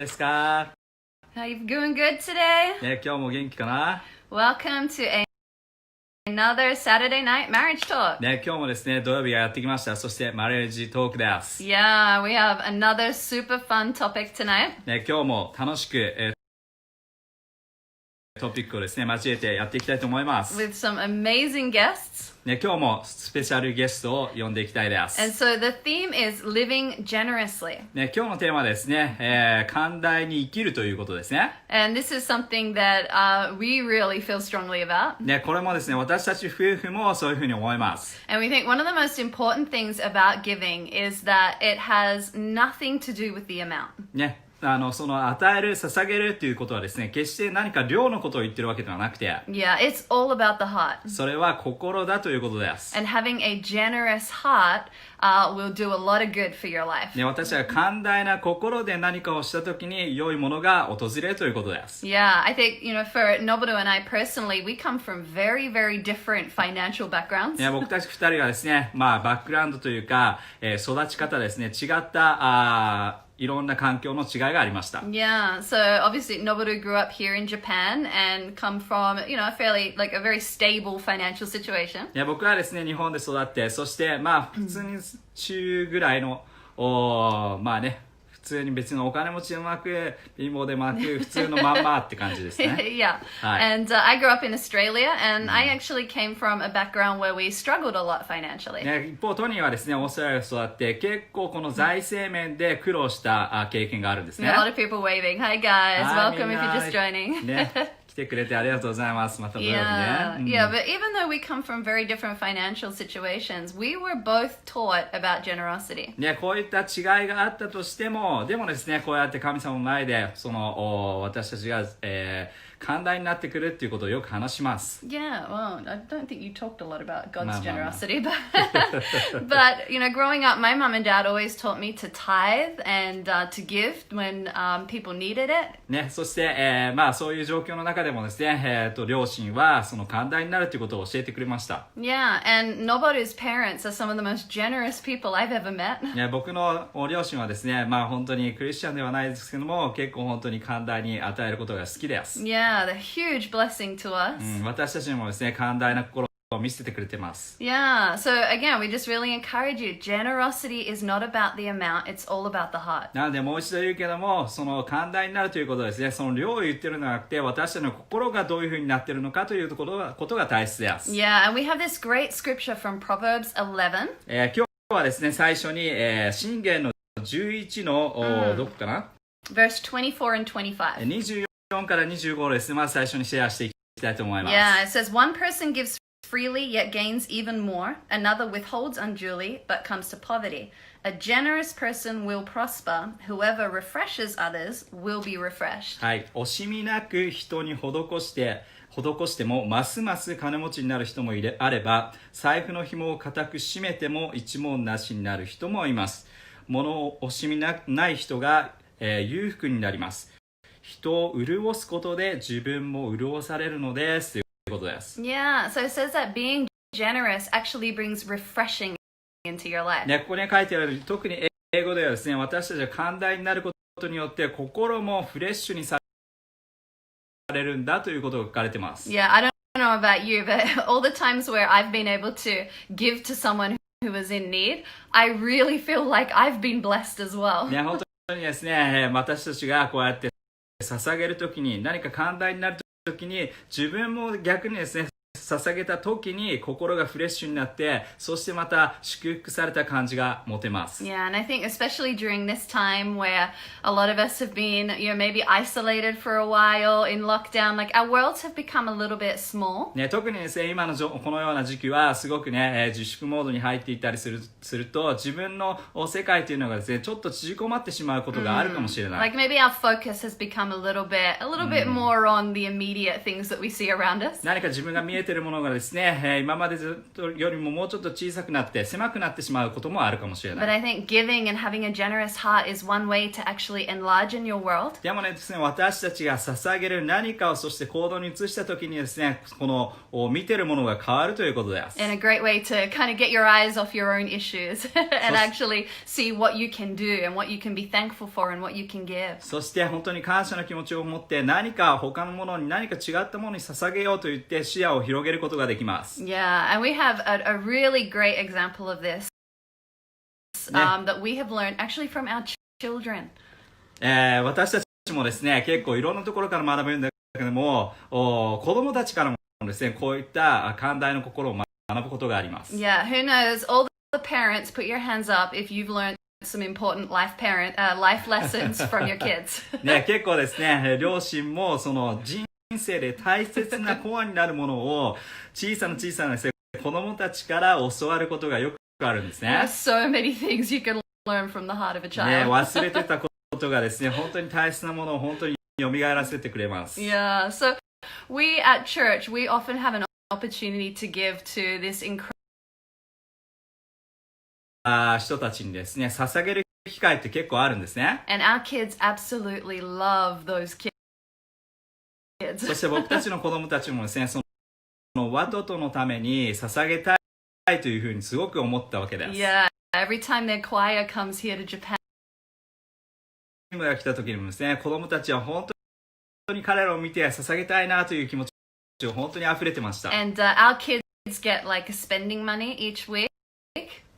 ですか？ Are you doing good today? ね、今日も元気かな？ Welcome to another Saturday night marriage talk. ね、今日もですね、土曜日がやってきました。そしてマレージトークです。Yeah, we have another super fun topic tonight. ね、今日も楽しく、トピックをですね、交えてやっていきたいと思います。With some amazing guests. ね、今日もスペシャルゲストを呼んでいきたいです。And so the theme is living generously. ね、今日のテーマはですね、寛大に生きるということですね。And this is something that we really feel strongly about. ね、これもですね、私たち夫婦もそういうふうに思います。And we think one of the most important things about giving is that it has nothing to do with the amount. ね、その与える、捧げるということはですね、決して何か量のことを言ってるわけではなくて、Yeah, it's all about the heart. それは心だということです。And having a generous heart will do a lot of good for your life. ね、私は寛大な心で何かをしたときに良いものが訪れるということです。Yeah, I think, for Noboru and I personally, we come from very, very different financial backgrounds. ね、僕たち二人がですね、バックグラウンドというか、育ち方ですね、違ったいろんな環境の違いがありました。Yeah, so obviously Noboru grew up here in Japan and come from, a very stable financial situation. ね、僕はですね、日本で育って、そして普通に中ぐらいの、普通に別にお金持ちでもなく貧乏でもなく普通のまんまって感じですね。Yeah, はい。 and I grew up in Australia and I actually came from a background where we struggled a lot financially. ね、一方トニーはですね、オーストラリアで育って結構この財政面で苦労した経験があるんですね。A lot of people waving. Hi guys, はい、 welcome みん if な you're just joining. ね、来てくれてありがとうございます。また土曜日 Yeah, ね。yeah, but even though we come from very different financial situations, we were both taught about generosity. ね、こういった違いがあったとしても、でもですね、こうやって神様の前で私たちが、寛大になってくるっていうことをよく話します。Yeah, well, I don't think you talked a lot about God's まあ generosity, but growing up, my mom and dad always taught me to tithe and to give when people needed it. ね、そして、そういう状況の中でもですね、両親はその寛大になるということを教えてくれました。Yeah, and Noboru's parents are some of the most generous people I've ever met. ね、僕の両親はですね、本当にクリスチャンではないですけども、結構本当に寛大に与えることが好きです。Yeah, they're a huge blessing to us. 私たちにもですね、寛大な心を見せてくれてます。Yeah, so again, we just really encourage you. Generosity is not about the amount, it's all about the heart. なのでもう一度言うけども、その寛大になるということはですね、その量を言ってるのではなくて、私たちの心がどういうふうになっているのかということが大切です。Yeah, and we have this great scripture from Proverbs 11. 今日はですね、最初に、箴言の11の、どこかな？ Verse 24 and 25. 24から25をですね、まず最初にシェアしていきたいと思います。Yeah, it says, one person gives freely yet gains even more. Another withholds unduly but comes to poverty. A generous person will prosper. Whoever refreshes others will be refreshed. はい、惜しみなく人に施してもますます金持ちになる人もあれば、財布の紐を固く締めても一文なしになる人もいます。物を惜しみない人が、裕福になります。人を潤すことで自分も潤されるのですということです。Yeah, so it says that being generous actually brings refreshing into your life. ね、ここに書いてある、特に英語ではですね、私たちが寛大になることによって心もフレッシュにされるんだということが書かれています。Yeah, I don't know about you, but all the times where I've been able to give to someone who was in need, I really feel like I've been blessed as well. ね、本当にですね、私たちがこうやって捧げるときに、何か寛大になるときに、自分も逆にですね、捧げたときに心がフレッシュになって、そしてまた祝福された感じが持てます。Yeah, and I think especially during this time where a lot of us have been, maybe isolated for a while in lockdown, like our worlds have become a little bit small. ね、特にですね、今のこのような時期はすごくね、自粛モードに入っていたりすると、自分の世界というのがですね、ちょっと縮こまってしまうことがあるかもしれない。Like maybe our focus has become a little bit more on the immediate things that we see around us. 何か自分が見えててるものがですね、今までよりももうちょっと小さくなって狭くなってしまうこともあるかもしれな But い。 I think giving and having a generous heart is one way to actually enlarge in your world. でもねですね、私たちが捧げる何かをそして行動に移した時にですね、この見てるものが変わるということです。 And a great way to kind of get your eyes off your own issues and actually see what you can do and what you can be thankful for and what you can give. そして本当に感謝の気持ちを持って何か他のものに何か違ったものに捧げようと言って視野を広げることができます。 Yeah, and we have a really great example of this that we have learned actually from our children. 私たちもですね、結構いろんなところから学べるんだけども、子供たちからもですね、こういった寛大の心を学ぶことがあります。 Yeah, who knows? All the parents, put your hands up if you've learned some important life lessons from your kids. ね、結構ですね、両親もその人生で大切なコアになるものを小さなですね、子供たちから教わることがよくあるんですね。 There's so many things you can learn from the heart of a ね、 child. 忘れてたことがですね、本当に大切なものを本当に蘇らせてくれます。 Yeah, so we at church, we often have an opportunity to give to this incredible 人たちにですね、捧げる機会って結構あるんですね。 and our kids absolutely love those kids. そして僕たちの子供たちもですね、そのワトトのために捧げたいというふうにすごく思ったわけです。 Yeah, every time their choir comes here to Japan, チームが来た時にもですね、子供たちは本当に彼らを見て捧げたいなという気持ちを本当に溢れてました。 and our kids get like spending money each week.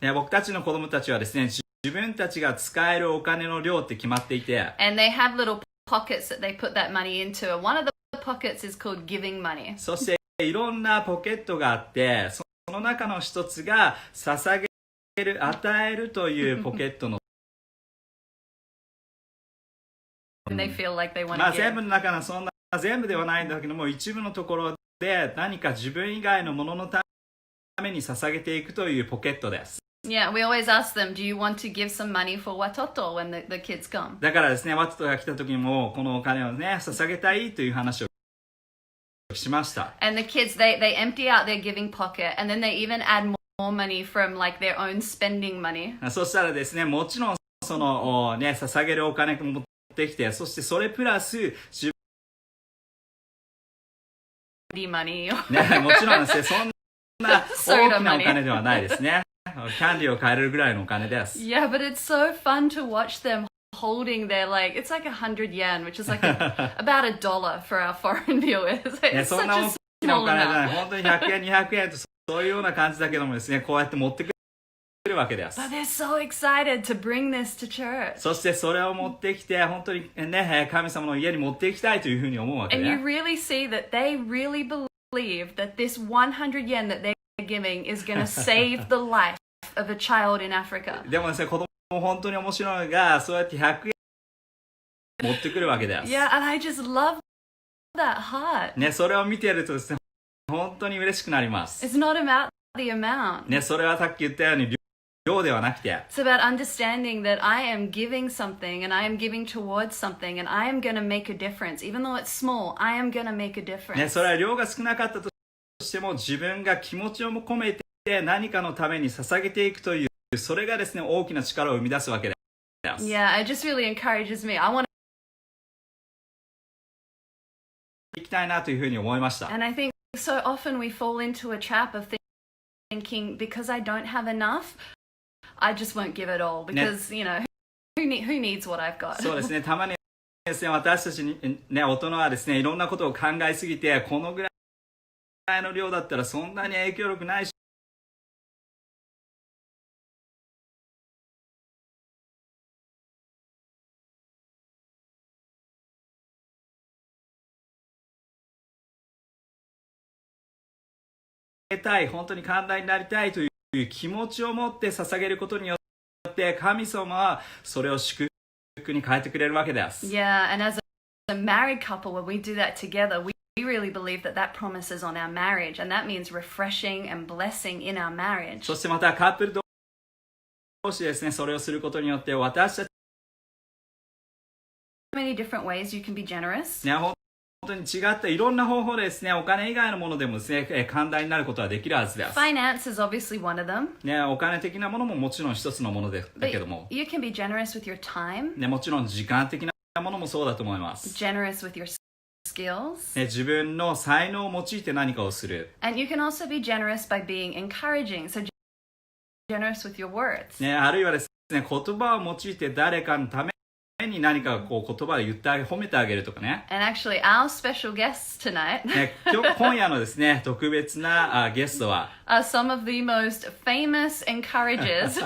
ね、僕たちの子供たちはですね、自分たちが使えるお金の量って決まっていて、 And they have little pockets that they put that money into. And one of the pockets is called giving money. そしていろんなポケットがあって、その中の一つが捧げる、与えるというポケットのAnd they feel like they want まあ to 全 give. 部の中のそんな全部ではないんだけども、一部のところで何か自分以外のもののために捧げていくというポケットです。 Yeah, we always ask them, do you want to give some money for watoto when the kids come? だからですね、ワトトが来た時にもこのお金をね、捧げたいという話をしました。 And the kids, they empty out their giving pocket and then they even add more money from like their own spending money. そしたらですね、もちろんそのね、捧げるお金を持ってきて、そしてそれプラス自Money. 分、ね、もちろんですね、そんな大きなお金ではないですね。キャンディーを買えるぐらいのお金です。 Yeah, but it's so fun to watch them holding their like, it's like 100 yen, which is like about $1 for our foreign viewers. ね、 It's そ such んな a 大きなお small 金じゃない、 amount. 本当に100円、200円とそういうような感じだけどもですね、こうやって持ってくるわけです。 But they're so excited to bring this to church. そしてそれを持ってきて、本当にね、神様の家に持っていきたいというふうに思うわけ And you ね。 really see that they really believe that this 100 yen that they're giving is going to save the life of a child in Africa. でもですね、子供も本当に面白いのが、そうやって100円持ってくるわけです。 Yeah, and I just love that heart. ね、それを見ているとですね、本当に嬉しくなります。 It's not about the amount. ね、それはさっき言ったように量ではなくて、 It's about understanding that I am giving something and I am giving towards something and I am going to make a difference. Even though it's small, I am going to make a ね、 difference. それは量が少なかったとしても自分が気持ちを込めて何かのために捧げていくという、それがですね、大きな力を生み出すわけです。 Yeah, it just really encourages me. I want いきたいなというふうに思いました。 And I think so often we fall into a trap of thinking because I don't have enough, I just won't give it all because, you know, who needs what I've got? そうですね、たまにですね、私たちに、ね、大人はですね、いろんなことを考えすぎて、このぐらいの量だったらそんなに影響力ないし、本当に寛大になりたいという気持ちを持って捧げることによって神様はそれを祝福に変えてくれるわけです。 Yeah, and as a married couple, when we do that together, we really believe that that promises on our marriage, and that means refreshing and blessing in our marriage. そしてまたカップル同士ですね、それをすることによって私たち Many different ways you can be generous. ね、本当に違ったいろんな方法でですね、お金以外のものでもですね、寛大になることはできるはずです。Finance is obviously one of them. ね、お金的なものももちろん一つのものだけど But も、 you can be generous with your time, ね、もちろん時間的なものもそうだと思います。generous with your skills. ね、自分の才能を用いて何かをする。And you can also be generous by being encouraging. So generous with your words. ね、あるいはですね、言葉を用いて誰かのために何かこう言葉で言って褒めてあげるとかね。And actually, our special guests tonight ね、今夜のですね、特別なゲストは、are some of the most famous encouragers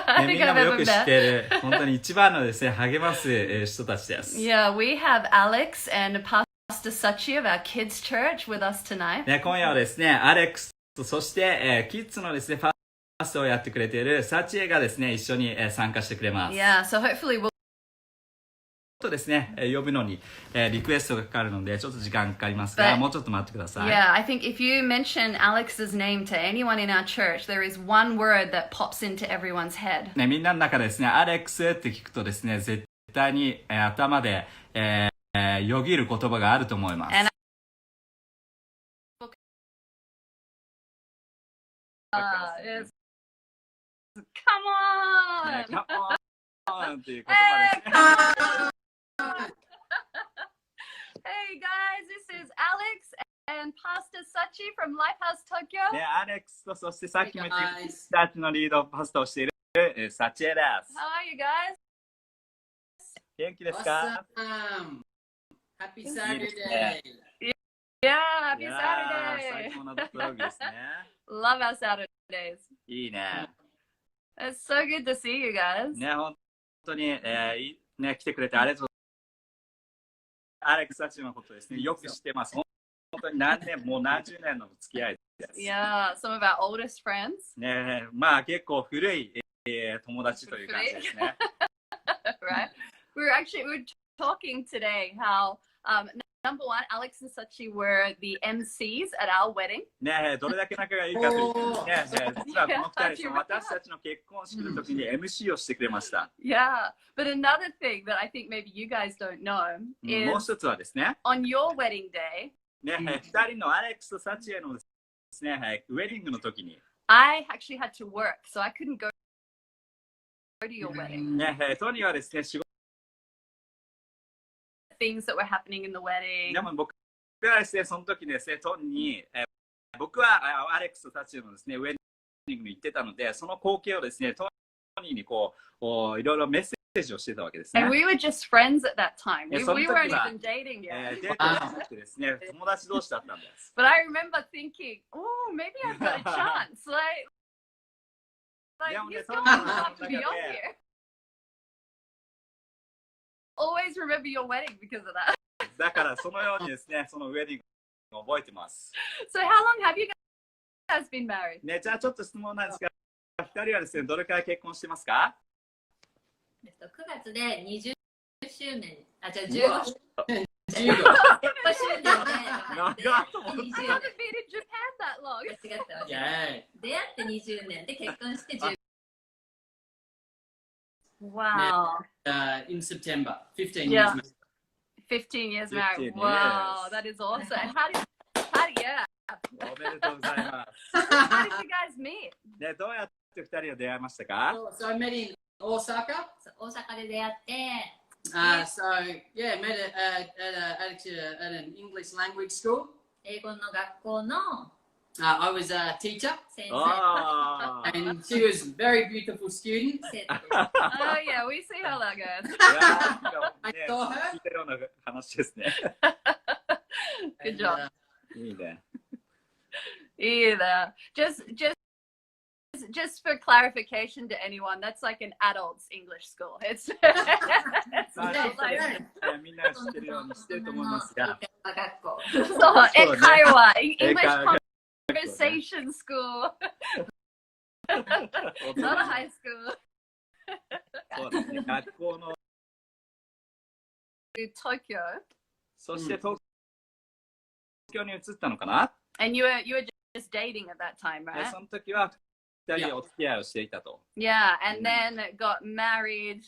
I ね、み think んな I've もよ ever く知っ met. ている、本当に一番のですね、励ます人たちです。Yeah, we have Alex and Pastor Sachie of our kids' church with us tonight. ね、今夜はですね、アレックスとそして、キッズのですね、ファーストをやってくれているサチエがですね、一緒に、参加してくれます。Yeah, so hopefully we'll とですね、呼ぶのに、リクエストがかかるので、ちょっと時間かかりますが、 But- もうちょっと待ってください。 Yeah, I think if you mention Alex's name to anyone in our church, there is one word that pops into everyone's head. ね、みんなの中でですね、アレックスって聞くとですね、絶対に、頭で、よぎる言葉があると思います。 And yes. Come ね on! カモンっていう言葉ですね。Hey guys, this is Alex and Pastor Sachie from Lifehouse Tokyo. ね、アレックスとそしてさっきも言っ Hey て guys. たちのリードパスタをしている、サチエです。 How are you guys? 元気ですか？ Awesome. Happy いいですね。 Saturday. Yeah, い happy やー、最 Saturday. 高の土曜日ですね。 Love our Saturdays. いいね。 It's so good to see you guys. ね、本当に、ね、来てくれてありがとう。アレックスたちのことですね、よく知ってます。本当に何年、もう何十年の付き合いです。 Yeah, some of our oldest friends, ね、まあ結構古い、友達という感じですね。right? We were talking today how number one, Alex and Sachie were the MCs at our wedding. ね、どれだけ仲がいいかというとね、実はこの二人、私たちの結婚式の時に MC をしてくれました。 Yeah, but another thing that I think maybe you guys don't know もう is 一つはですね、 on your wedding day, ね、二人のアレックスとサチエのですね、ウェディングの時に、 I actually had to work, so I couldn't go to your wedding. ね、トニーはですね、仕事 Things that were happening in the wedding. でも僕がですね、その時にですね、トニー、僕はアレックスとサチエのですね、ウェディングに行ってたので、その光景をですね、トニーにこう、いろいろメッセージをしてたわけですね。 And we were just friends at that time. We, その we 時 weren't は even dating yet. デートをしてですね、友達同士だったんです。 But I remember thinking, oh, maybe I've got a chance. Like Yeah, he's yeah, going to yeah. have to be on here. Always remember your wedding because of that. だからそのようにですね、そのウェディングを覚えてます。 So how long have you guys been married? ね、じゃあちょっと質問なんですが、2人はですね、どれくらい結婚してますか9月で20周年、あ、じゃあうわ15周15. 年で、長っ20 You haven't been in Japan that long. 間違ったわ。 Yeah. 出会って20年で結婚して15 Wow. In September, 15 Yeah. years. 15 years married. 15 Wow, years. that is awesome. And yeah. おめでとうございま How did you guys meet? す。ね、どうやって2人は出会いましたか？ So I met in Osaka. 大阪で出会って、 So yeah, met actually at an English language school. 英語の学校の I was a teacher, 先生、ああ。 and she was a very beautiful student. 生徒です。 Oh yeah, we see how that goes. いやーなんかね I saw her. 聞いたような話ですね。 Good And, job. いいね。 Either. Just for clarification to anyone, that's like an adult's English school. It's まあ not ちょっと like ねみんなが知ってるようにしてると思いますが。学校。 so Ekaiwa, English 英会話 conversation school, 大 not 人 a high school. そうですね、学校の、 To Tokyo, そして東京に移ったのかな、 and you were just dating at that time, で right? その時は2人でお付き合いをしていたと。 Yeah, and then got married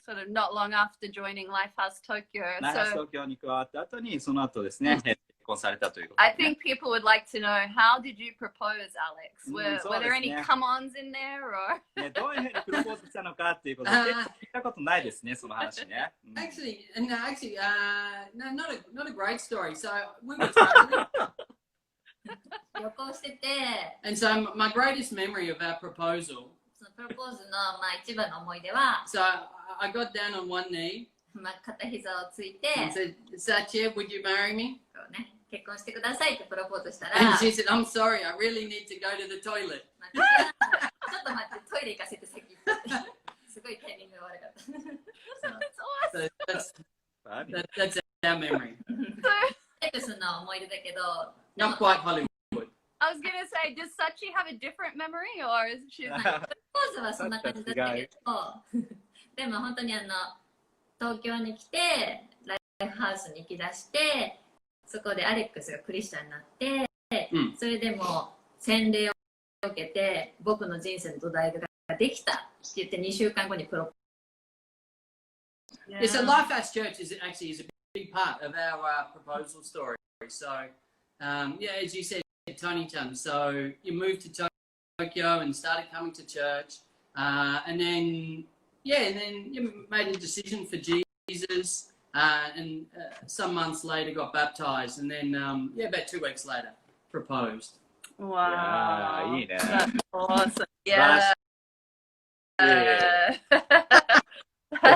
sort of not long after joining Lifehouse Tokyo. ライフハウス So 東京に加わった後に、その後ですね、結婚されたということ I ですね。 think people would like to know, how did you propose, Alex? Were そう there です any ね。 come-ons in there, or? ね、どういうふうにプロポーズしたのかっていうことを結構聞いたことないですね、その話ね。うん No, not a great story. So we were traveling, 旅行してて、 and so my greatest memory of our proposal. そのプロポーズの一番の思い出は、 So I got down on one knee 片膝をついて、 and said, "Sachie, would you marry me?" こうね、結婚してくださいってプロポーズしたら、 And she said, "I'm sorry, I really need to go to the toilet." 私はちょっと待って、トイレ行かせて先ってすごいタイミングが悪かった。 So Funny. that's our memory. エクスの思い出だけど、 Not quite Hollywood. I was gonna say, does Sachie have a different memory, or is she? プロポーズはそんな感じだったけど、でも本当に東京に来て、ライフハウスに行き出して、そこでアレックスがクリスチャンになって、うんそれでも洗礼を受けて、僕の人生の土台ができたって言って2週間後にプロポーズ。 Yeah. Yeah, so Lifehouse Church is a big part of our proposal story. So, yeah, as you said, Tony Chum. So you moved to Tokyo and started coming to church, and then you made a decision for Jesus, and some months later got baptized, and then about 2 weeks later proposed. Wow. Yeah,いいね。 That's awesome. Yeah. Yeah.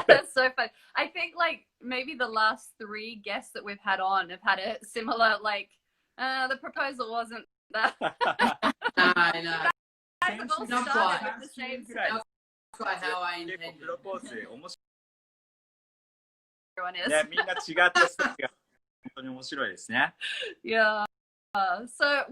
That's so fun. I think like maybe the last 3 guests that we've had on have had a similar the proposal wasn't that. No, Guys have all Not started quite. with the same Not quite how I 結構 intended. プロポーズ面白 everyone い is. ね。みんな違ったスタイルが本当に面白いですね。 Yeah. So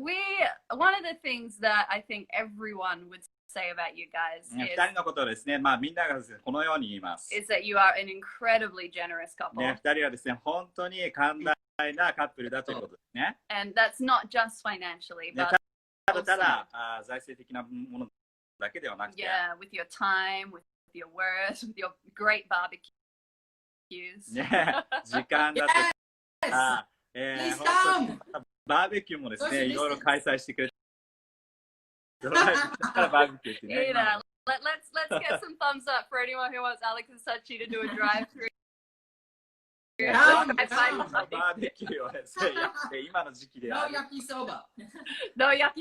one of the things that I think everyone would say about you guys 2人のことをですね、みんながですね、このように言います。 is that you are an incredibly generous couple. ね、2人はですね、本当に寛大なカップルだということですね。 And that's not just financially, ね but ただただ財政的なものだけではなくて、 yeah, with your time, with your words, with your great barbecues. ね、時間だと Yes. か、 Please 本当に come. バーベキューもですね、 Social いろいろ開催してくれて、ドライブからバーベキューってね、 Yeah, let's get some thumbs up for anyone who wants Alex and Sachie to do a drive-through. Come, I find come. バーベキューをですね、やって今の時期で No ある。 yakisoba. No, yeah.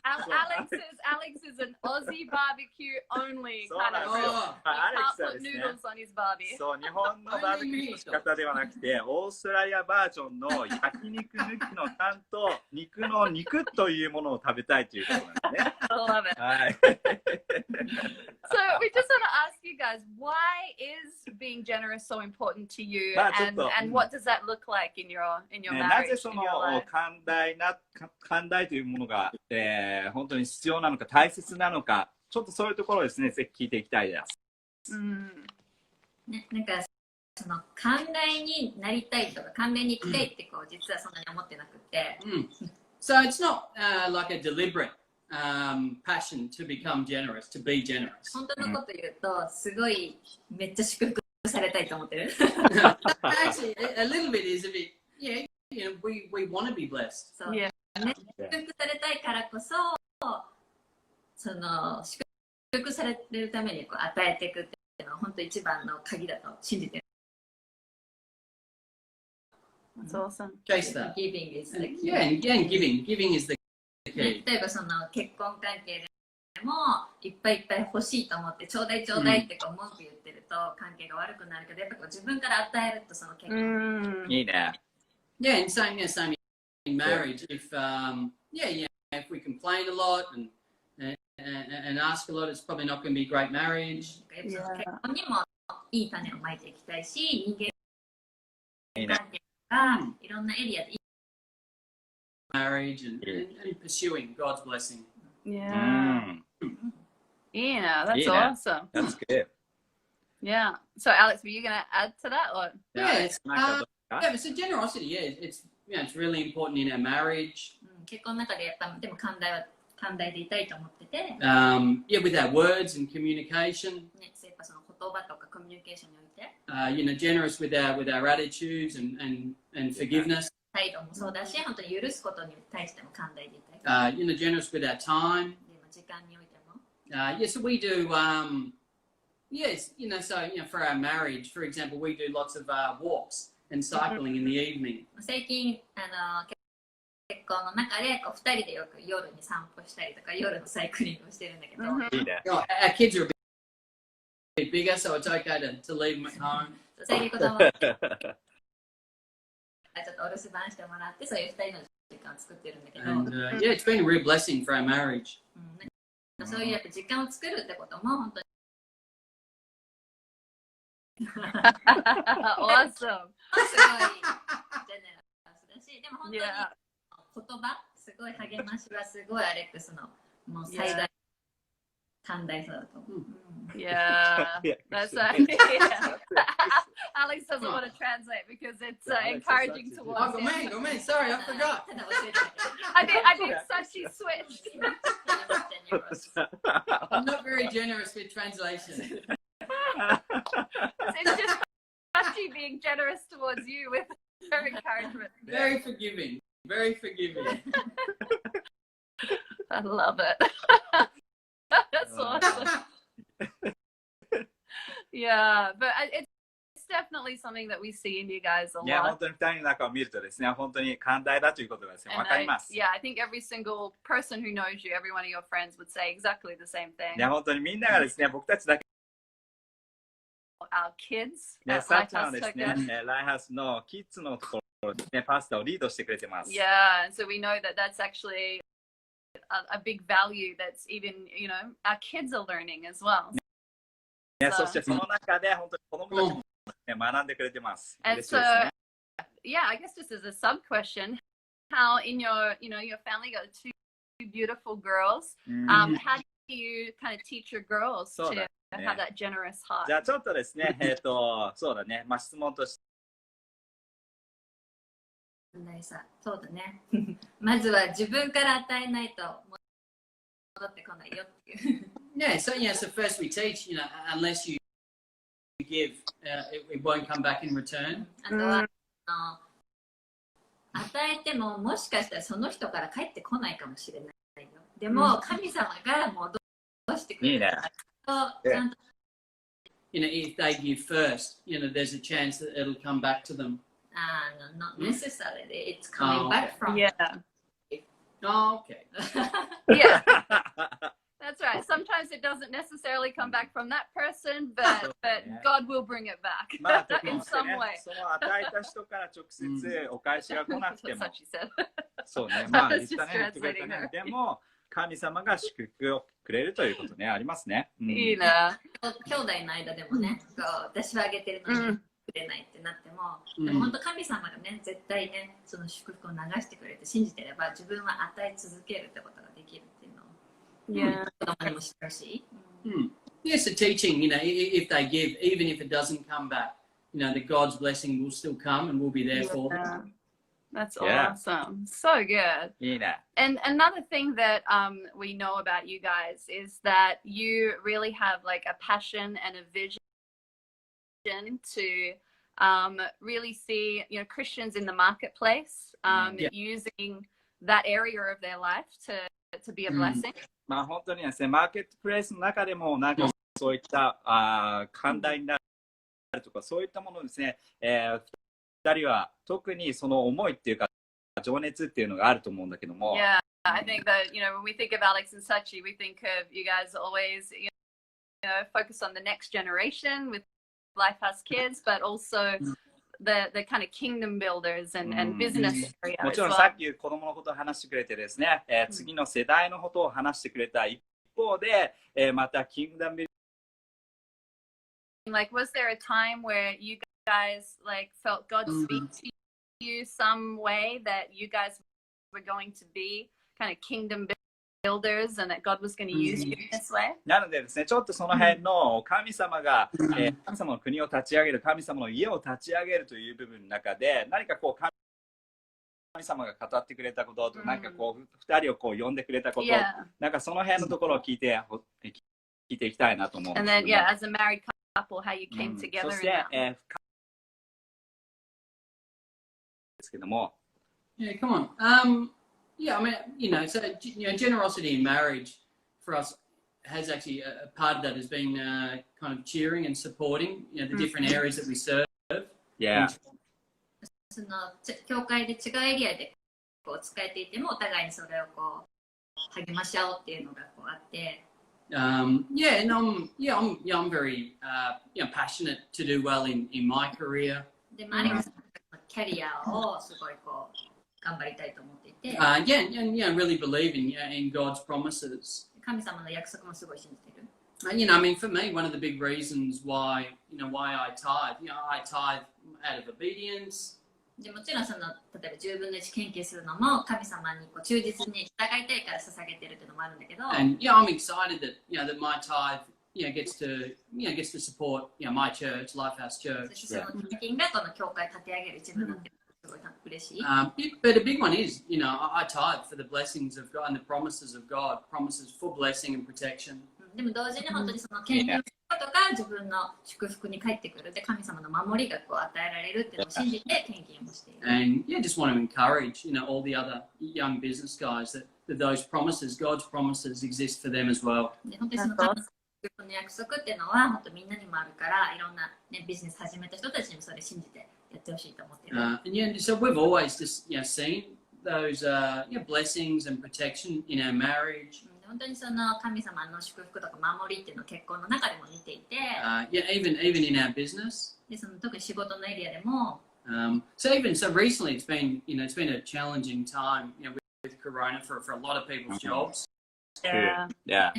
Alex is an Aussie barbecue only そう kind なん of ですよ real. ア He レック can't スは put ですね、 noodles on his barbie. そう、日本のバーベキューの仕方ではなくて、オーストラリアバージョンの焼肉抜きのタンと肉の肉というものを食べたいということなんですね。 I love it. はい。 So we just want to ask you guys, why is being generous so important to you, ちょっと、 and what does that look like in your ね、 marriage, なぜそ in の your life? 寛大というものが、本当に必要なのか大切なのか、ちょっとそういうところをですね、ぜひ聞いていきたいです。ね、なんかその寛大になりたいとか寛大に生きたいって実はそんなに思ってなくて、 So it's not like a deliberate passion to become generous, to be generous. 本当のこと言うとすごいめっちゃ祝福されたいと思ってる。 Actually, a little bit is a bit, yeah, we want to be blessed. そう、 Yeah. ね、祝福されたいからこそ、その祝福されるために与えていくっていうのは本当一番の鍵だと信じてる。 That's awesome. Case that. Giving is the key. Yeah, and giving is the ね、 key. 例えばその結婚関係でもいっぱいいっぱい欲しいと思ってちょうだいちょうだいって文句言ってると関係が悪くなるけど、やっぱ自分から与えるとその結婚、いいね。 Yeah, and same in marriage. If if we complain a lot and ask a lot, it's probably not going to be a great marriage. 結婚にもいい種をまいていきたいし、人間関係がいろんなエリアで Marriage and pursuing God's blessing. Yeah. Yeah, that's Yeah. awesome. That's good. Yeah. So Alex, were you going to add to that, or? Yes. なんかどうか Yeah, but so generosity, yeah, it's really important in our marriage. 結婚の中でやっぱでも寛大は寛大でいたいと思ってて、Yeah, with our words and communication. ね、やっぱその言葉とかコミュニケーションにおいて、Generous with our attitudes and forgiveness. 態度もそうだし、本当に許すことに対しても寛大でいたい。Generous with our time. で時間においても。So we do, yes, for our marriage, for example, we do lots of walks and cycling in the evening. 最近結婚の中でこう2人でよく夜に散歩したりとか夜のサイクリングをしてるんだけど、Our kids are a bit bigger, so it's okay to leave them at home. そういうこともちょっとお留守番してもらって、そういう2人の時間を作ってるんだけど、And yeah, it's been a real blessing for our marriage. そういうやっぱ時間を作るってことも本当にAwesome. すごいジェネラスだし、でも本当に言葉、すごい励ましはすごいアレックスのもう最大寛大さだと思う。Yeah, that's yeah. Alex doesn't want to translate because it's encouraging towards Oh, go man, sorry, I forgot. ただ教えてI think Sachie switched. I'm not very generous with translation. It's just Sachie being generous towards you with her encouragement. Very forgiving, very forgiving. I love it. That's awesome. Yeah, but it's definitely something that we see in you guys a いや、本 lot. 当に二人の中を見るとですね、本当に寛大だということがですね、わ And かります。yeah, I think every single person who knows you, every one of your friends would say exactly the same い thing. や、本当にみんながですね、僕たちだけ、 Our kids ね、 at さっちゃんは Lighthouse ですね Tokyo. ライハウスのキッズのところですね、パスタをリードしてくれてます。 Yeah, and so we know that that's actually a big value that's even, our kids are learning as well. ね、そしてその中で本当に子供たちも、ね、学んでくれてます。 And 嬉しいです so, ね。 yeah, I guess just as a sub question, how in your, your family got two beautiful girls. うん How do you kind of teach your girls そう to だね。 have that generous heart? じゃあちょっとですね、そうだね、質問として、寛大さ、そうだね。まずは自分から与えないと戻ってこないよっていう。Yeah, so first we teach, unless you give, it won't come back in return. あとは、与えてももしかしたらその人から帰ってこないかもしれないよ。でも、神様が戻してくれるからとちゃんと。If they give first, there's a chance that it'll come back to them. Not necessarily. It's coming back from. Yeah. Oh, okay. Yeah. That's right. Sometimes it doesn't necessarily come back from that person, but God will bring it back まあ、 in some way. その与えた人から直接お返しが来なくて That's も what she said. そうね、まあ I 言 was った just ね、言ってくれた translating ね her. でも神様が祝福をくれるということね、ありますね。うん、いいな。兄弟の間でもね、こう私はあげてるのにくれないってなっても、でも本当神様がね、絶対ね、その祝福を流してくれて信じてれば自分は与え続けるってことができるっていうのを Yeah. 子供にも知ってほしい。Yes, the teaching, if they give, even if it doesn't come back, that God's blessing will still come and we'll be there for them. Yeah. That's Yeah. awesome. So good. いいね。 And another thing that we know about you guys is that you really have like a passion and a vision to really see Christians in the marketplace Yeah. using that area of their life to be a blessing. まあ本当にですね、マーケットプレイスの中でもなんかそういった寛大になるとかそういったものをですね、二人は特にその思いっていうか情熱っていうのがあると思うんだけども。 Yeah, I think that when we think of Alex and Sachie, we think of you guys always focus on the next generation with Life Has Kids, but also the kind of kingdom builders and business area も as ちろん well. さっき子供のことを話してくれてですね、次の世代のことを話してくれた一方で、またキングダムビル Like, was there a time where you guys felt God speak to you some way that you guys were going to be kind of kingdom builders and that God was going to use you in this way? なのでですね、ちょっとその辺の神様が、神様の国を立ち上げる、神様の家を立ち上げるという部分の中で、何かこう様が語ってくれたことと、なんかこう2人をこう呼んでくれたこと、 Yeah. なんかその辺のところを聞いていきたいなと思うんで And す then, けども、 yeah, as a married couple, how you う came ん together そ in して、 that. ですけども、 Yeah, come on. Yeah, I mean, so generosity in marriage for us has actually a part of that has been kind of cheering and supporting, the different areas that we serve. Yeah. その教会で違うエリアでこう使えていてもお互いにそれをこう励まし合おうっていうのがこうあって、Yeah, and I'm very passionate to do well in my career. でもアレックスのキャリアをすごいこう頑張りたいと思っていて、 Yeah, and really believe in God's promises. 神様の約束もすごい信じてる。And, I mean, for me, one of the big reasons why I tithe, I tithe out of obedience. でもちろんその例えば10分の1献金するのも神様にこう忠実に従いたいから捧げてるっていうのもあるんだけど、 And I'm excited that that my tithe gets to support my church, Lifehouse そ Church. してその献金がこの教会を立て上げる一部になってるのがすごい嬉しい。 But a big one is, I tithe for the blessings of God and the promises of God, promises for blessing and protection. でも同時に本当にその献金をすることが自分の祝福に返ってくるで神様の守りがこう与えられるっていうのを信じて献金をしている。 And just want to encourage, all the other young business guys that those promises, God's promises, exist for them as well. で本当にその神様の約束っていうのは本当みんなにもあるからいろんな、ビジネス始めた人たちにもそれ信じてやってほしいと思っている。And so we've always just seen those blessings and protection in our marriage. 本当にその神様の祝福とか守りっていうのを結婚の中でも見ていて、even in our business. でその特に仕事のエリアでも、so recently it's been a challenging time with Corona for a lot of people's jobs. Yeah. Yeah.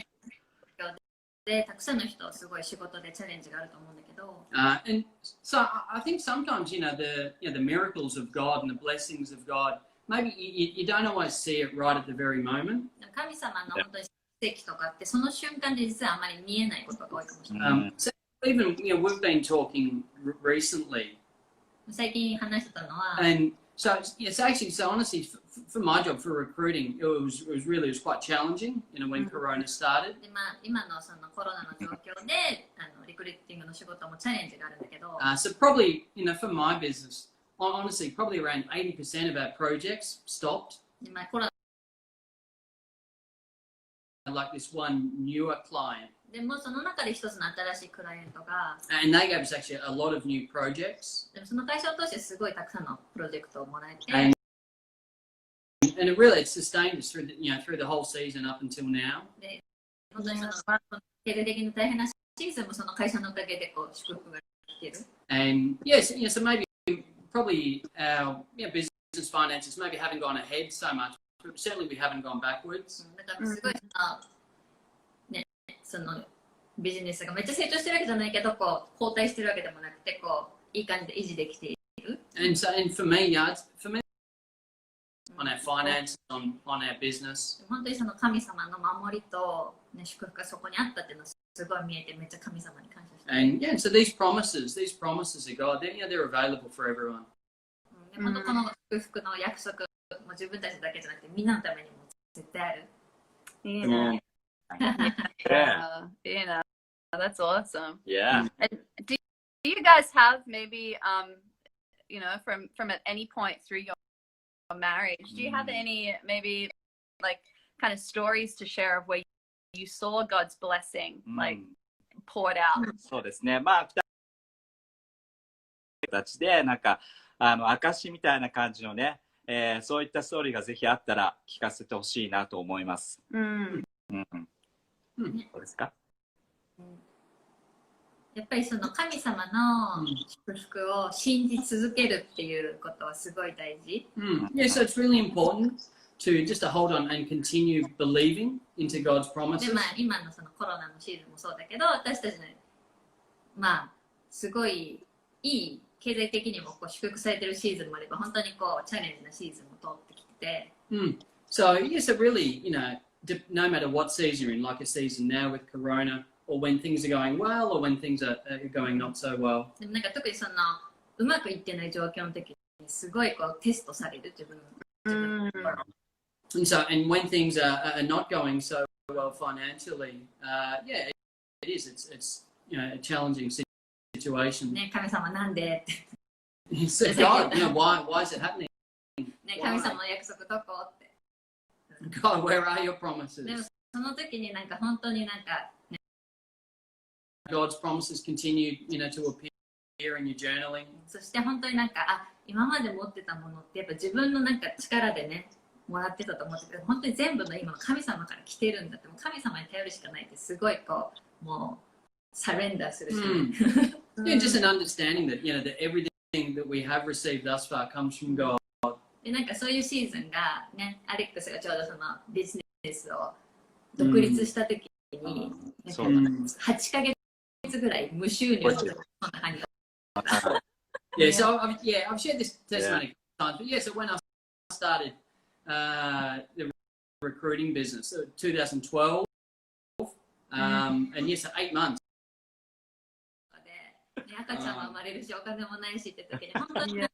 でたくさんの人すごい仕事でチャレンジがあると思うんだけど、 And so I think sometimes the miracles of God and the blessings of God, maybe you don't always see it right at the very moment. 神様の本当に奇跡とかってその瞬間で実はあまり見えないことが多いかもしれない。 So even we've been talking recently, 最近話してたのは、 and so honestly for my job for recruiting, it was quite challenging, when Corona started. で今のそのコロナの状況でリクルーティングの仕事もチャレンジがあるんだけど、 So probably for my business, honestly, probably around 80% of our projects stopped. でコロナ Like this one newer client, でもその中で一つの新しいクライアントが、 and they gave us actually a lot of new projects. でもその会社を通してすごいたくさんのプロジェクトをもらえて、 And it really sustained us through the whole season up until now. で本当にその経済的に大変なシーズンもその会社のおかげでこう祝福が来てる。 And yes, so maybe probably our business finances maybe haven't gone ahead so much, but certainly we haven't gone backwards. だからすごいそのビジネスがめっちゃ成長してるわけじゃないけどこう後退してるわけでもなくてこういい感じで維持できている。 And for me, on our finances, on our business. 本当にその神様の守りと、祝福がそこにあったっていうのをすごい見えてめっちゃ神様に感謝してる。 And so these promises of God, they're available for everyone. で本当この祝福の約束も自分たちだけじゃなくてみんなのためにも絶対ある。Yeah, that's awesome. Yeah. And do you guys have maybe from at any point through your marriage, do you have any maybe like kind of stories to share of where you saw God's blessing like poured out? そうですね。まあ、形でなんか証みたいな感じのね、そういったストーリーがぜひあったら聞かせてほしいなと思います。そうですか？やっぱりその神様の祝福を信じ続けるっていうことはすごい大事。Yeah, so it's really important to just hold on and continue believing into God's で promises. 今のそのコロナのシーズンもそうだけど私たちのすごいいい経済的にもこう祝福されてるシーズンもあれば本当にこうチャレンジなシーズンも通ってきてて、So yes, it really, no matter what season you're in, like a season now with Corona, or when things are going well, or when things are going not so well. でもなんか特にそのうまくいってない状況の時すごいこうテストされる自分の心。And when things are not going so well financially, yeah, it is. It's a challenging situation. ね、神様なんでって。So God, why is it happening? ね、神様の約束どこって。God, where are your promises? でもその時になんか本当になんか、ね、God's promises continue, to appear in your journaling. そして本当になんか今まで持ってたものってやっぱ自分のなんか力でねもらってたと思ってて、本当に全部の今の神様から来てるんだって、もう神様に頼るしかないってすごいこうもうサレンダーするしかない。Yeah, just an understanding that that everything that we have received thus far comes from God. でなんかそういうシーズンがね、アレックスがちょうどそのビジネスを独立した時に、8ヶ月ぐらい無収入のそんな感じ。Yeah, so I've shared this testimony times, but yeah, so when I started the recruiting business, 2012, and yes, 8 months. 赤ちゃんは生まれるしお金もないしって時に本当に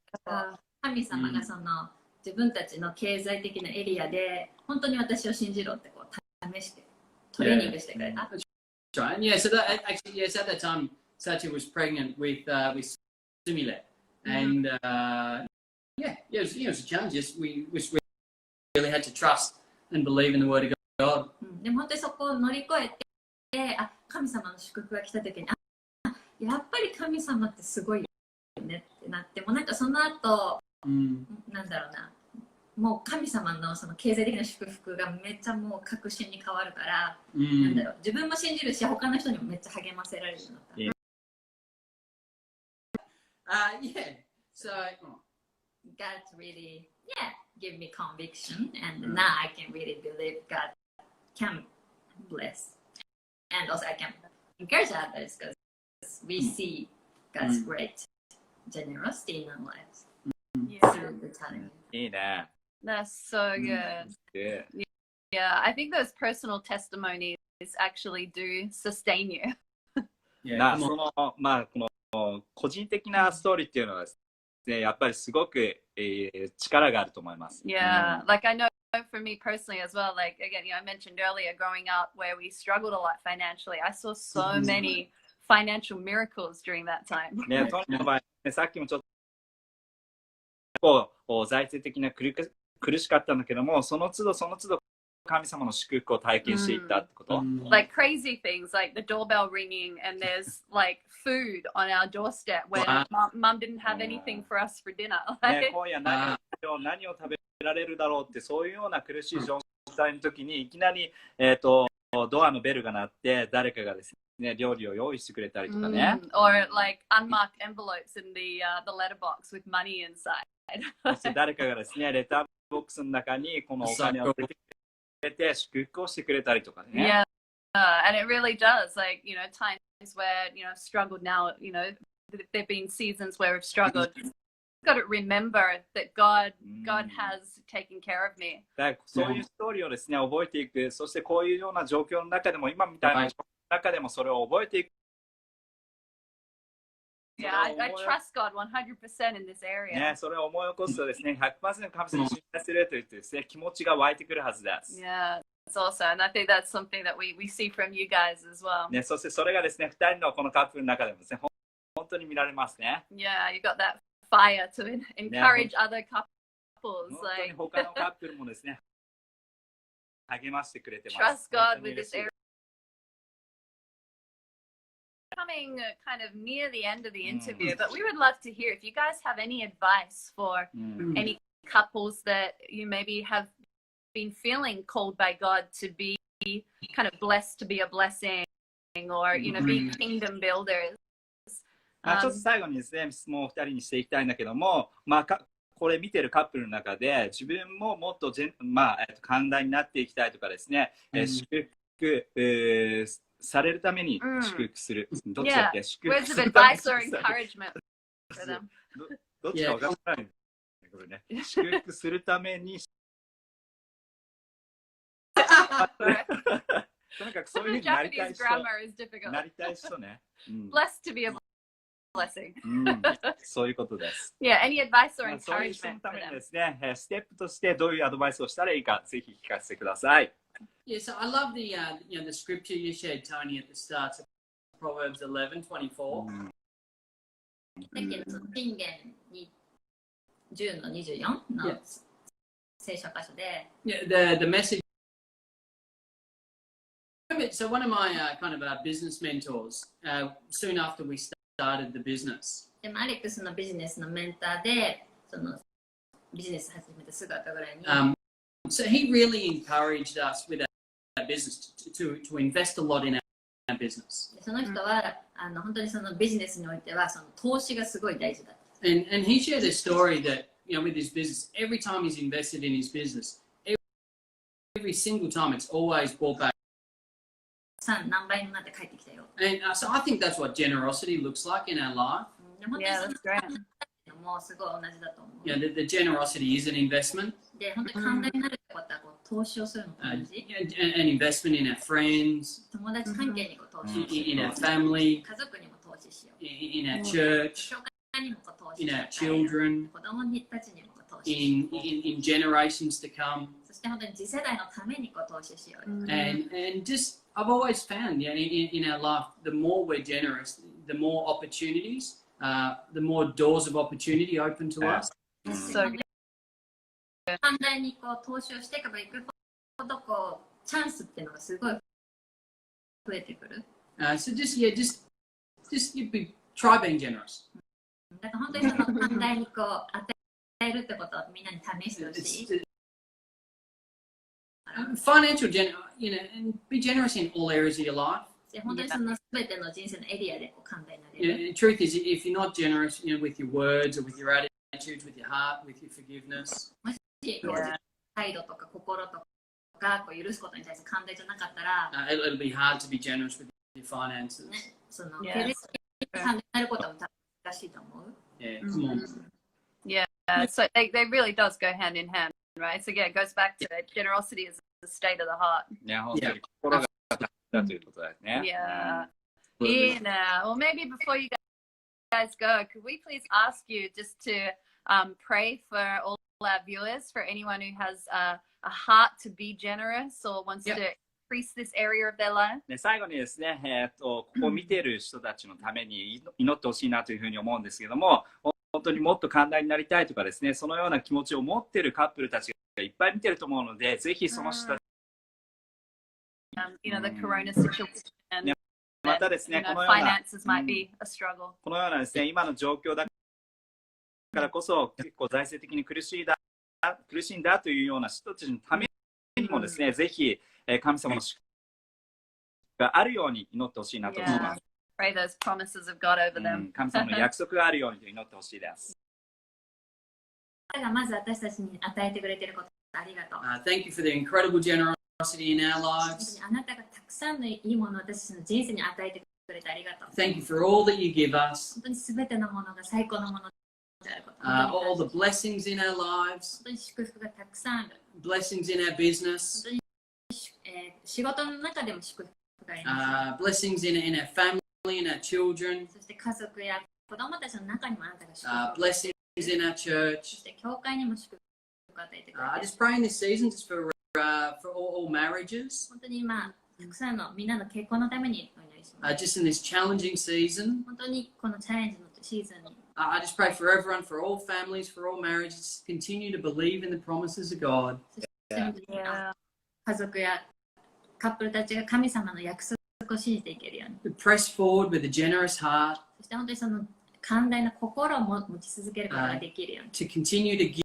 神様がその自分たちの経済的なエリアで本当に私を信じろってこう試してトレーニングしてくれた。That's right. And yeah, so that actually, yes, at that time, Sachie was pregnant with Sumile, and it was a challenge. Yes, we really had to trust and believe in the word of God. でも本当にそこを乗り越えて、神様の祝福が来た時に、やっぱり神様ってすごいよねってなって、もうなんかその後、なんだろうな、もう神様のその経済的な祝福がめっちゃもう確信に変わるから、なんだろう、自分も信じるし、他の人にもめっちゃ励ませられるようになった。Yeah, so God's really, give me conviction, and now I can really believe God can bless, and also I can encourage others because we see God's great generosity in our lives through the challenge. いいね。That's so good. Yeah, I think those personal testimonies actually do sustain you. そのこの個人的なストーリーっていうのはですね、やっぱりすごく、力があると思います。Yeah, like I know for me personally as well, like again, I mentioned earlier growing up where we struggled a lot financially. I saw so many financial miracles during that time. ね、トニーの場合、さっきもちょっと財政的な苦しかったんだけども、その都度神様の祝福を体験していったってこと。Like crazy things, like the doorbell ringing and there's like food on our doorstep when mom didn't have anything for us for dinner. ね、今夜何を食べられるだろうって、そういうような苦しい状態の時にいきなり、ドアのベルが鳴って誰かがですね、料理を用意してくれたりとかね。Or like unmarked envelopes in the letterbox with money inside. そして誰かがですね、レターボックスの中にこのお金を入れてくれて祝福をしてくれたりとかね。Yeah, and it really does. Like, times where, struggled now, there've been seasons where we've struggled. You've got to remember that God has taken care of me. そういうストーリーをですね、覚えていく。そしてこういうような状況の中でも、今みたいな状況の中でもそれを覚えていく。Yeah, I trust God 100% in this area. ね、それを思い起こすとですね、100% 神様に信頼すると言ってですね、気持ちが湧いてくるはずです。Yeah, it's awesome. And I think that's something that we see from you guys as well. ね、そしてそれがですね、2人のこのカップルの中でもですね、本当に見られますね。Yeah, you got that fire to encourage other couples. 本当に他のカップルもですね、励ましてくれてます。Trust God with this area. Coming kind of near the end of the interview, but we would love to hear if you guys have any advice for any couples that you maybe have been feeling called by God to be kind of blessed to be a blessing or be kingdom builders. ちょっと最後にですね、質問を2人にしていきたいんだけども、これ見てるカップルの中で自分ももっと寛大になっていきたいとかですね、祝福されるために祝福する。どっちだっけ？祝福するために。Words of advice or encouragement for them. どっちか分からない。これね。祝福するために。とにかくそういうふうになりたい人。なりたい人ね。Blessed to be a blessing. そういうことです。Yeah, any advice or そういう人の encouragement た for めに them? ですね、ステップとしてどういうアドバイスをしたらいいか、ぜひ聞かせてください。Yeah, so I love the the scripture you shared, Tony, at the start of Proverbs 11:24. さっきのその信玄に10の24の Yeah. 聖書箇所で、 Yeah, the message. So one of my kind of business mentors, soon after we started the business, でもアレックスのビジネスのメンターで、そのビジネス始めてすぐ後ぐらいに、so he really encouraged us with our business to invest a lot in our business. その人は、本当にそのビジネスにおいてはその投資がすごい大事だ。And he shared a story that, with his business, every time he's invested in his business, every single time it's always brought back. 何倍になって帰ってきたよ。And so I think that's what generosity looks like in our life. でも本当に Yeah, その that's great. もうすごい同じだと思う。 The generosity is an investment, で、本当に寛大になるってことはこう投資をするのと同じ。 an investment in our friends, 友達関係にこう投資を in し our よう。 family, 家族にも投資しよう。 in our church, 教会にもこう投資 in しよ our う。 children, 子供たちにもこう投資しよ in generations to come. う。そして本当に次世代のためにこう投資しよう。 And just I've always found, in our life, the more we're generous, the more opportunities, the more doors of opportunity open to us. So good. 寛大にこう投資をしていけばいくほどこうチャンスっていうのがすごい増えてくる。 So just try being generous. だから本当にその寛大にこう与えるってことをみんなに試してほしい。 Financial, and be generous in all areas of your life. で本当にその全ての人生のエリアでこう寛大になれる。 The truth is, if you're not generous, with your words or with your attitudes, with your heart, with your forgiveness, もしこう Yeah. 態度とか心とかこう許すことに対して寛大じゃなかったら、 it'll be hard to be generous with your finances. ね、その Yes. 経済的に寛大になることも難しいと思う。 Yeah, come on. Yeah, so they really does go hand in hand, right? So yeah, it goes back to generosity is the state of the heart. ね、本当に心がだということですね。 Yeah. Yeah. Well, maybe before you guys go, could we please ask you just to pray for all our viewers, for anyone who has a heart to be generous or wants Yep. to increase this area of their life? ね、最後にですね、ここを見ている人たちのために祈ってほしいなというふうに思うんですけども、本当にもっと寛大になりたいとかですね、そのような気持ちを持っているカップルたちがいっぱい見てると思うので、ぜひその人たち、You know, the corona situation. Yeah. またですね、 You know, このような finances might be a struggle. このようなですね、今の状況だからこそ、結構財政的に苦しいんだというような人たちのためにもですね、ぜひ神様の祝福があるように祈ってほしいなと思います。 Pray those promises of God over them. 神様の約束があるようにと祈ってほしいです。彼がまず私たちに与えてくれていることありがとう。 Thank you for the incredible generosity in our 本当 lives. にあなたがたくさんのいいものを私たちの人生に与えてくれてありがとう。 Thank you for all that you give us, 本当にすべてのものが最高のものであること。 all 本 the blessings in our lives, 当に祝福がたくさんある。 blessings in our business, 本当に、仕事の中でも祝福がありま blessings in our family, in our children, す。そして家族や子供たちの中にもあなたが祝福を。 blessings in our そ church. して教会にも祝福を与えてくれ I て。 just pray in this season just for all marriages, 本当に今、たくさんのみんなの結婚のためにお祈りします。 just in this challenging season. 本当にこのチャレンジのシーズンに。 I just pray for everyone, for all families, for all marriages, continue to believe in the promises of God. そして家族やカップルたちが神様の約束を信じていけるように。 To press forward with a generous heart, そして本当にその寛大な心を持ち続けることができるように。 to continue to give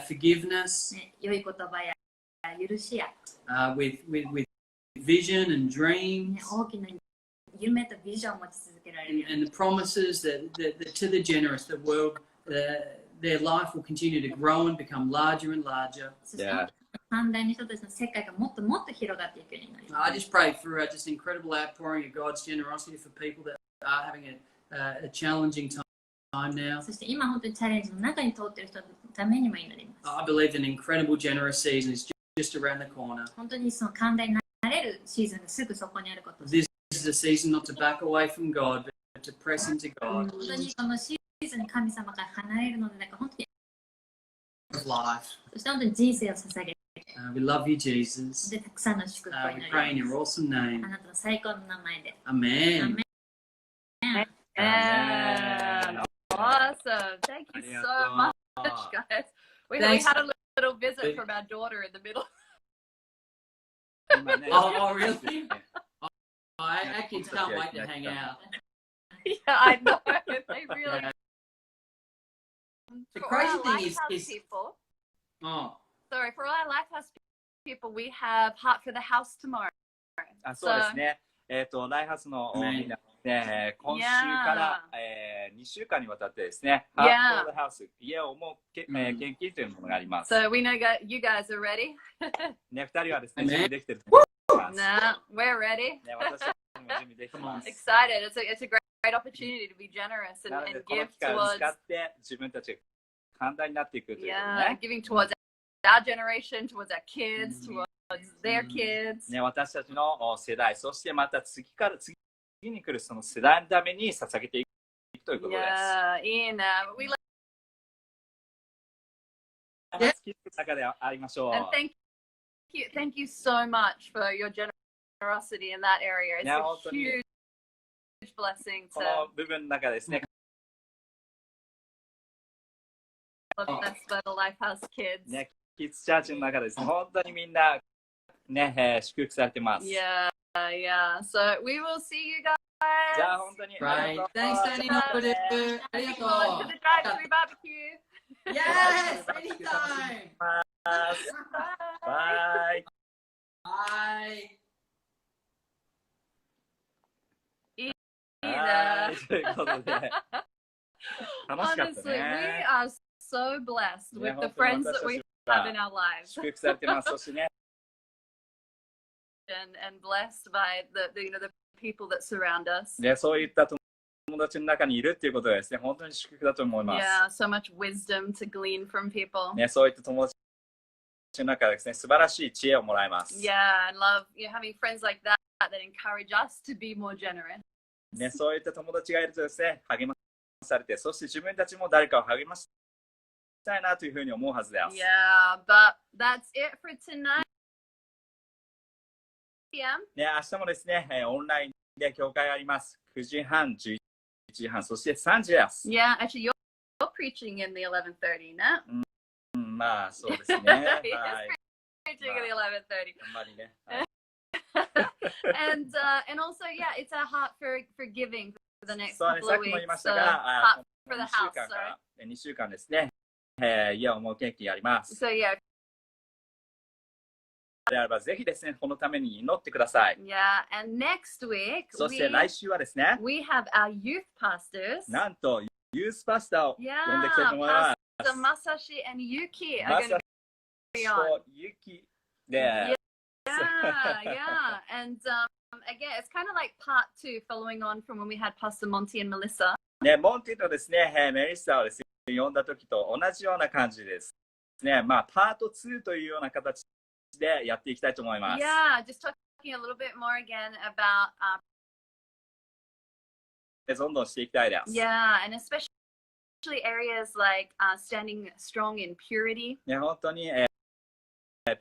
forgiveness, ね、良い言葉や許しや、 with vision and ね、 dreams, 大きな夢とビジョンを持ち続けられるように。 and the promises that to the generous, the world, their life will continue to grow and become larger and larger. そして寛大な人たちの世界がもっともっと広がっていくようになります。 I just pray for just incredible outpouring of God's generosity for people that are having a challenging time now. そして今本当にチャレンジの中に通っている人のためにも祈ります。 I believe an incredible generous season is just around the corner. 本当にその寛大になれるシーズンがすぐそこにあること。 This is a season not to back away from God, but to press into 本 God 当にこのシーズンに神様から離れるので、なんか本当に、of life. そして本当に人生を捧げて、We love you, Jesus. でたくさんの祝福を We 祈 pray in りま your す。 awesome あ name. なたの最高の名前で。 Amen. And awesome. Thank you so much, guys. We Thanks. had a little visit from our daughter in the middle. Oh, really? Our kids can't wait to hang out. Yeah, I know. They really. The For all crazy our thing is, Lifehouse people, oh, sorry, for all our Lifehouse people, we have Heart for the House tomorrow. あ、そうですね。ライハウスのみんなね、今週から2週間にわたってですね、ハートフォーハウス、家を思う献金というものがあります。So we know you guys are ready. ね、2人はですね、準備できてると思います。 No, we're ready. ね、私たちも準備できてます。 Excited. It's a great opportunity to be generous なの and で、この give 機会を towards 使って自分たちが簡単になっていくということ yeah, ね。 giving towards our generation, towards our kids, towards their kids. ね、私たちの世代、そしてまた次に来るその世代のために捧げていくということです。Yeah, Ian, we love 好きな中でありましょう。 and thank you so much for your generosity in that area. It's ね、 a 本当に huge blessing こ to の部分の中ですね、 love us for the Lifehouse kids. ね、キッズチャーチの中ですね、本当にみんなね、祝福されてます。 Yeah, yeah. So we will see you guys. じゃあ本当に right. Thanks, Danny. Come on to the drive-through barbecue. Yes, anytime. バイ。 Bye. はい、ということで、楽しかった Honestly, we ね。 are so blessed ね with 本 the 当に friends 私 that た we ち have in が our lives 祝福されてます。そしてね、 and blessed by the people that surround us. ね、そういった友達の中にいるっていうことがですね、本当に祝福だと思いま Yeah, so much wisdom to glean from people. す。ね、そういった友達の中でですね、素晴らしい知恵をもらいます。 Yeah, and love having friends like that encourage us to be more generous. ね、そういった友達がいるとですね、励まされて、そして自分たちも誰かを励ましたいなというふうに思うはずです。 Yeah, but that's it for tonight. PM. ね、明日もですね、オンラインで教会があります。9時半、11時半、そして3時です。 Yeah, actually, you're preaching in the 11:30, no? まあ、そうですね。 He はい。 is preaching in the 11:30. あんまりね。はい And also, yeah, it's our heart for giving for the next そうね、 couple さっ of きも言い weeks. ました So, が、 heart for the 2週 house. 間か Sorry. ら2週間ですね、家を思う献金があります。 So yeah, であれば、ぜひですね、このために祈ってください。 yeah. And next week そして来週はですね、 we have our youth pastors. なんとユースパスターを呼 Yeah, んでいきたいと思います。 Pastor Masashi and Yuki are ま going さ to be し on. とゆきで、 Yeah, yeah. And again, it's kind of like part 2, following on from when we had Pastor Monty and Melissa. ね、モンティとですね、メリッサをですね、呼んだ時と同じような感じです。ね、まあ、パート2というような形でやっていきたいと思います。 Yeah, just talking a little bit more again about でどんどんしていきたいです。 yeah, and especially areas like standing strong in purity. ね、本当に、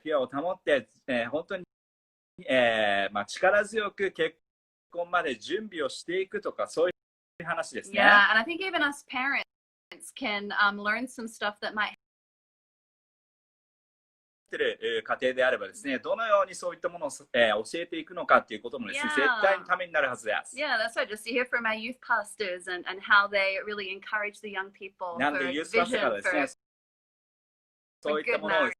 ピュアを保って、本当に、まあ、力強く結婚まで準備をしていくとか、そういう話ですね。 Yeah, and I think even us parents can learn some stuff that might てる家庭であればですね、どのようにそういったものを、教えていくのかっていうこともですね、 Yeah. 絶対にためになるはずです。 Yeah, that's right. Just to hear from our youth pastors and how they really encourage the young people な for ので、ユースパスターが vision ですね for、そういったものをで